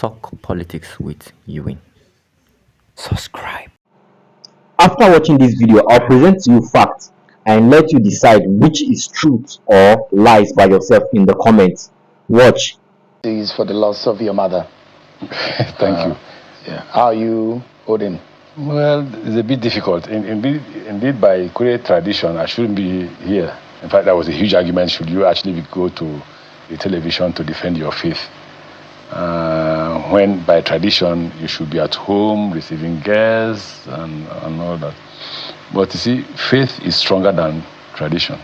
Talk Politics with Ewing. Subscribe. After watching this video, I'll present to you facts and let you decide which is truth or lies by yourself in the comments. Watch. Is for the loss of your mother. Thank you. Yeah. How are you holding? Well, it's a bit difficult. Indeed, by Korean tradition, I shouldn't be here. In fact, there was a huge argument, should you actually go to the television to defend your faith? When by tradition, you should be at home receiving guests and all that. But you see, faith is stronger than tradition.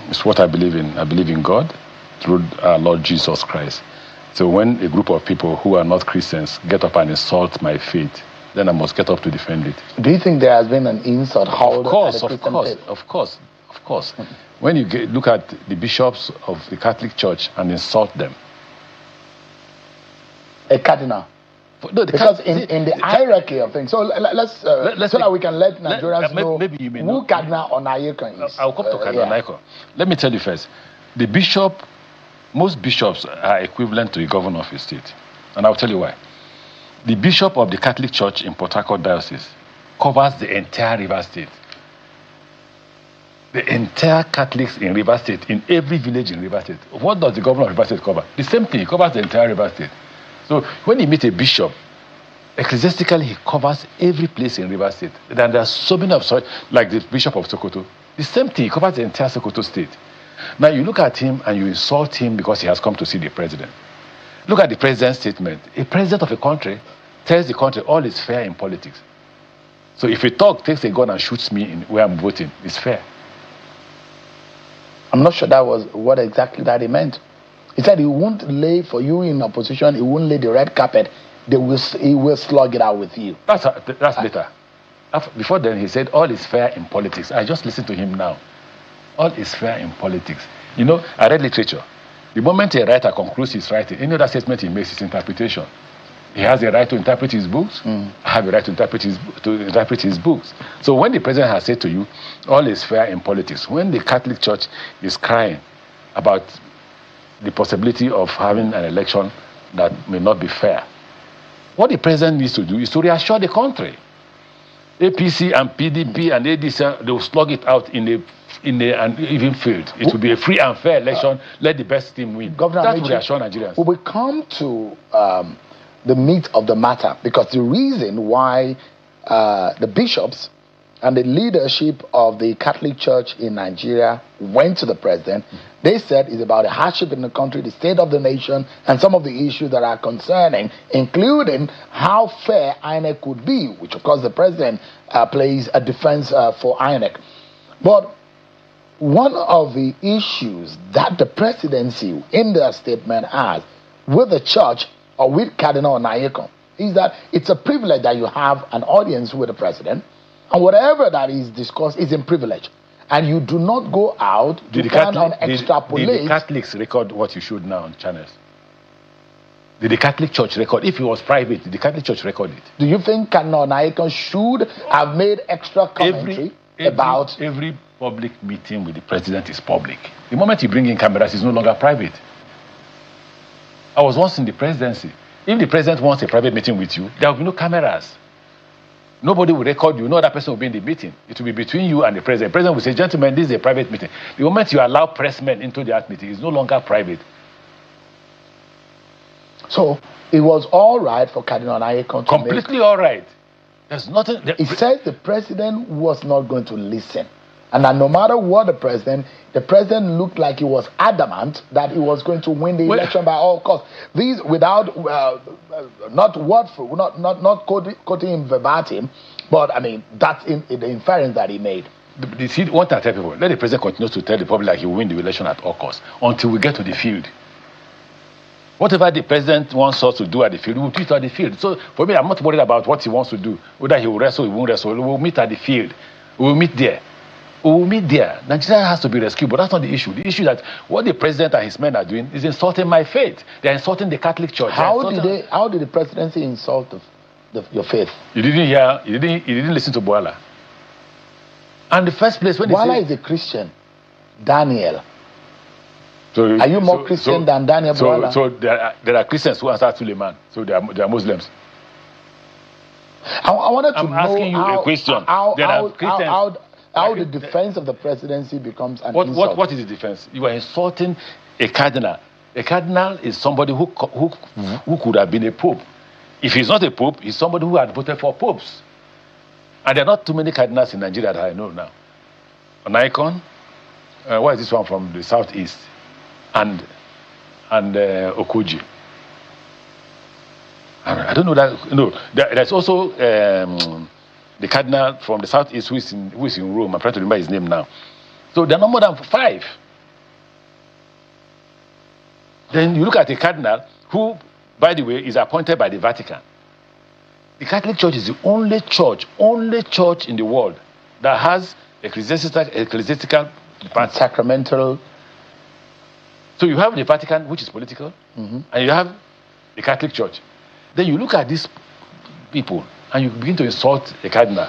It's what I believe in. I believe in God through our Lord Jesus Christ. So when a group of people who are not Christians get up and insult my faith, then I must get up to defend it. Do you think there has been an insult? Of course. When you look at the bishops of the Catholic Church and insult them. A cardinal? No, because in the hierarchy of things. So let's so that we can let Nigerians know who Cardinal Onayekon is. I'll come to Cardinal Onayekon. Let me tell you first. The bishop, most bishops are equivalent to a governor of a state. And I'll tell you why. The bishop of the Catholic Church in Port Harcourt Diocese covers the entire River State. The entire Catholics in River State, in every village in River State. What does the governor of River State cover? The same thing, he covers the entire River State. So when you meet a bishop, ecclesiastically he covers every place in River State. Then there are so many of such, like the bishop of Sokoto. The same thing, he covers the entire Sokoto state. Now you look at him and you insult him because he has come to see the president. Look at the president's statement. A president of a country tells the country all is fair in politics. So if a thug takes a gun and shoots me in where I'm voting, it's fair. I'm not sure that was what exactly that he meant. He said he won't lay for you in opposition, he won't lay the red carpet, he will slug it out with you. That's later. Before then he said all is fair in politics. I just listened to him now. All is fair in politics. You know, I read literature. The moment a writer concludes his writing, any other statement he makes is interpretation. He has a right to interpret his books. I have a right to interpret his books. So when the president has said to you, all is fair in politics, when the Catholic Church is crying about the possibility of having an election that may not be fair, what the president needs to do is to reassure the country. APC and PDP and ADC, they will slug it out in an even field. It will be a free and fair election. Let the best team win. Governor That will reassure Nigerians. We come to the meat of the matter, because the reason why the bishops and the leadership of the Catholic Church in Nigeria went to the president, they said it's about the hardship in the country, the state of the nation, and some of the issues that are concerning, including how fair INEC could be, which of course the president plays a defense for INEC. But one of the issues that the presidency in their statement has with the church or with Cardinal Onayekon is that it's a privilege that you have an audience with the president, and whatever that is discussed is in privilege. And you do not go out to plan and extrapolate. Did the Catholics record what you showed now on channels? Did the Catholic Church record? If it was private, did the Catholic Church record it? Do you think Cardinal Onayekon should have made extra commentary about... Every public meeting with the president is public. The moment you bring in cameras, it's no longer private. I was once in the presidency. If the president wants a private meeting with you, there will be no cameras. Nobody will record you. No other person will be in the meeting. It will be between you and the president. The president will say, gentlemen, this is a private meeting. The moment you allow pressmen into that meeting, it's no longer private. So it was all right for Cardinal Onayekon to completely all right. There's nothing. He said the president was not going to listen. And that no matter what the president looked like he was adamant that he was going to win the election by all costs. These, without, not quoting him verbatim, but I mean, that's in the inference that he made. See, what I tell people, let the president continue to tell the public that he will win the election at all costs until we get to the field. Whatever the president wants us to do at the field, we'll do it at the field. So for me, I'm not worried about what he wants to do. Whether he will wrestle, he won't wrestle. We'll meet at the field. We'll meet there. We'll meet there. Nigeria has to be rescued, but that's not the issue. The issue is that what the president and his men are doing is insulting my faith. They're insulting the Catholic Church. How did the presidency insult your faith? You didn't hear. You didn't listen to Boala. And the first place when Boala is a Christian. Daniel. So are you more Christian than Daniel Bwala? So there are Christians who answer Suleiman. So they are Muslims. I wanted to know asking you a question. How the defense of the presidency becomes an insult. What is the defense? You are insulting a cardinal. A cardinal is somebody who could have been a pope. If he's not a pope, he's somebody who had voted for popes. And there are not too many cardinals in Nigeria that I know now. An icon. What is this one from the southeast? And Okoji. I don't know that. No, there's also the cardinal from the southeast who is in Rome. I'm trying to remember his name now. So there are no more than 5. Then you look at a cardinal who, by the way, is appointed by the Vatican. The Catholic Church is the only church in the world that has ecclesiastical department. Sacramental. So you have the Vatican, which is political, and you have the Catholic Church. Then you look at these people and you begin to insult a cardinal.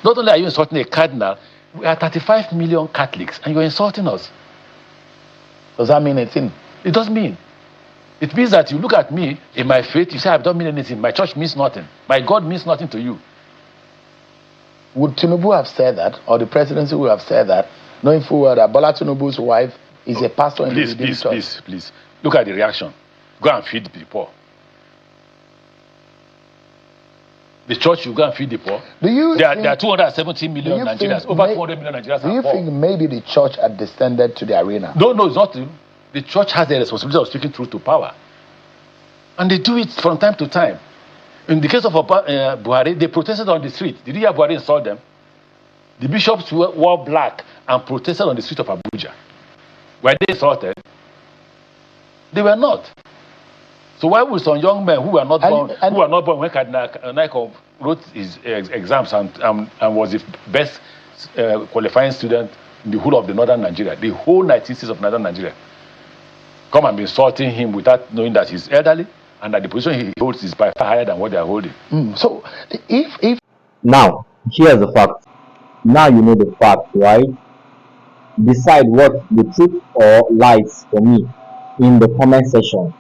Not only are you insulting a cardinal, we are 35 million Catholics and you're insulting us. Does that mean anything? It doesn't mean. It means that you look at me in my faith, you say I don't mean anything. My church means nothing. My God means nothing to you. Would Tinubu have said that, or the presidency would have said that, knowing full well that Bola Tinubu's wife is a pastor in the Redeemed Church? Please. Look at the reaction. Go and feed the poor. The church should go and feed the poor. There are 270 million Nigerians, over 200 million Nigerians. Do you think maybe the church had descended to the arena? No, it's not. The church has the responsibility of speaking truth to power. And they do it from time to time. In the case of Buhari, they protested on the street. Did you hear Buhari insult them? The bishops wore black and protested on the street of Abuja. Were they insulted? They were not. So why would some young men who were not born when Cardinal wrote his exams and was the best qualifying student in the whole of the northern Nigeria, the whole 19 states of northern Nigeria, come and be insulting him without knowing that he's elderly and that the position he holds is by far higher than what they are holding? So if now here's the fact. Now you know the fact, right? Decide what the truth or lies for me in the comment section.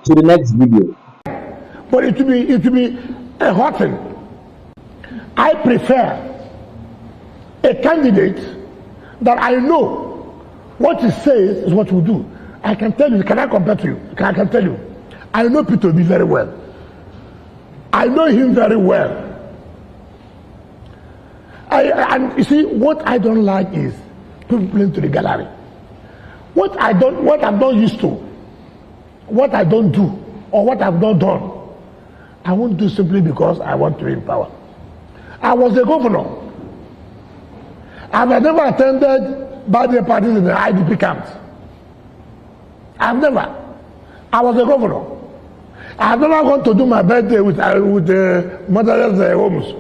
To the next video. But it will be a hot thing. I prefer a candidate that I know what he says is what we do. I can tell you, can I compare to you? I can tell you. I know Peter Obi very well. I know him very well. And you see, what I don't like is people playing to the gallery. What I'm not used to, what I don't do, or what I've not done, I won't do simply because I want to be in power. I was a governor. I've never attended birthday parties in the IDP camps. I've never. I was a governor. I've never gone to do my birthday with the motherless homes.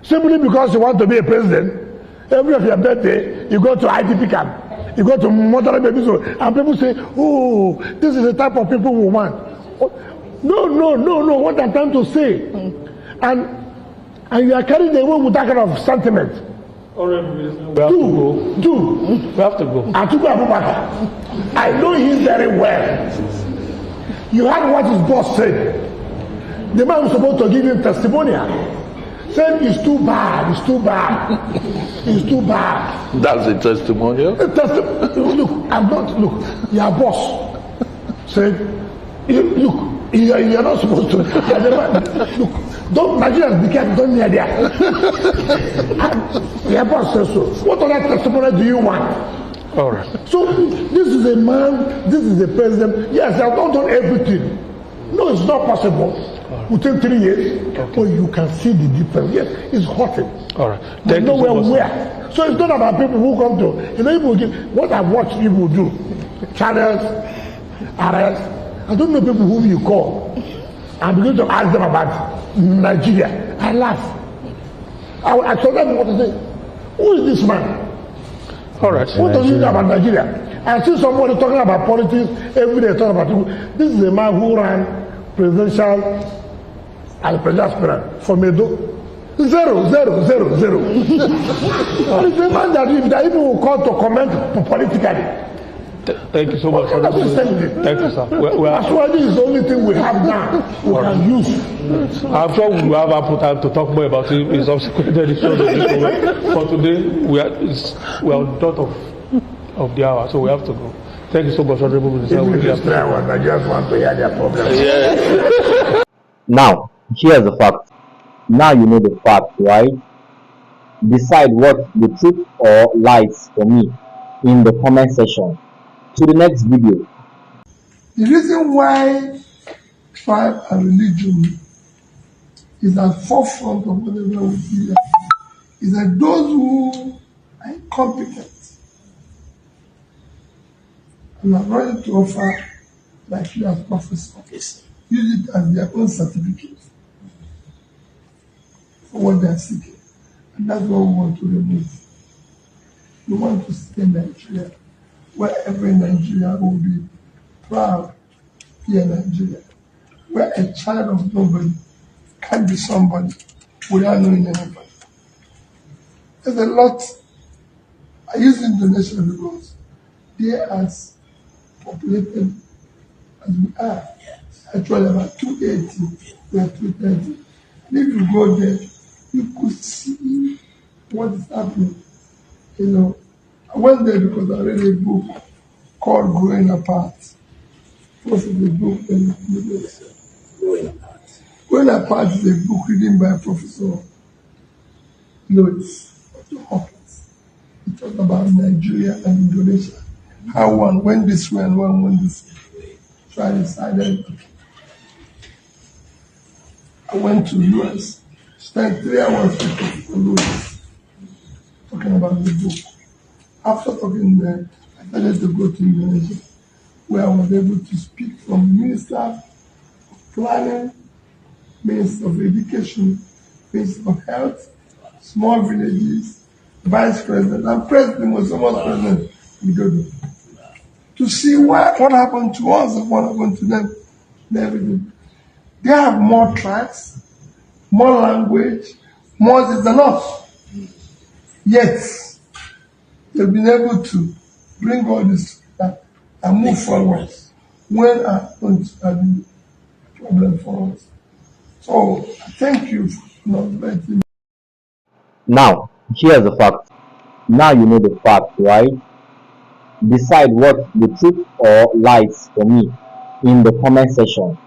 Simply because you want to be a president, every of your birthday, you go to IDP camp. You go to motherless babies, and people say, oh, this is the type of people we want. No, what I'm trying to say. And you are carrying away with that kind of sentiment. We have to go. Atiku Abubakar, I know him very well. You heard what his boss said. The man was supposed to give him testimonial. Saying it's too bad, it's too bad, it's too bad. That's a testimonial. Look, your boss said, look, you're not supposed to. Look, don't Nigerians be careful, don't near there. Your boss says so. What other testimonial do you want? All right. So this is a man, this is a president. Yes, they have not done everything. No, it's not possible. Within 3 years, but you can see the difference. Yes, it's hurting. All right. There's nowhere where. So it's not about people who come to, what I've watched people do. Channels, arrest. I don't know people whom you call. I begin to ask them about Nigeria. I laugh. I told them what to say. Who is this man? All right. What does he know about Nigeria? I see somebody talking about politics every day, talking about people. This is a man who ran presidential and presidential aspirant for Medo. Zero. It's a man that even will call to comment politically. Thank you so much. Okay, that's the same thing. Thank you, sir. That's why this is the only thing we have now we can use. I'm sure we will have ample time to talk more about it in subsequent editions of this program. For today, we are on dot of the hour, so we have to go. Thank you so much, Honorable Minister. Even if it's 3 hours, I just want to hear their problems. Now, here's the fact. Now you know the fact, right? Decide what the truth or lies for me in the comment section. To the next video. The reason why tribe and religion is at forefront of whatever we do is that those who are incompetent and are ready to offer, like you as professors, use it as their own certificate for what they are seeking. And that's what we want to remove. We want to stay in Nigeria, where every Nigerian will be proud to be a Nigerian, where a child of nobody can be somebody without knowing anybody. There's a lot. I use Indonesia because they are as populated as we are. Actually, about 280, we are 230. And if you go there, you could see what is happening. You know, I went there because I read a book called Growing Apart. Most of the book in Growing Apart is a book written by Professor Lewis Hawkins. He talked about Nigeria and Indonesia. How one went this way and one went this way. So I decided, I went to US, spent 3 hours with Professor Lewis talking about the book. After talking there, I started to go to Indonesia, where I was able to speak from the Minister of Planning, Minister of Education, Minister of Health, small villages, Vice President, and President was almost President Widodo, to see what happened to us and what happened to them and everything. They have more tracks, more language, more than us. Yet, they've been able to bring all this and move forward when I don't have the problem for us. So, thank you for not letting me. Now, here's the fact. Now you know the fact, right? Decide what the truth or lies for me in the comment section.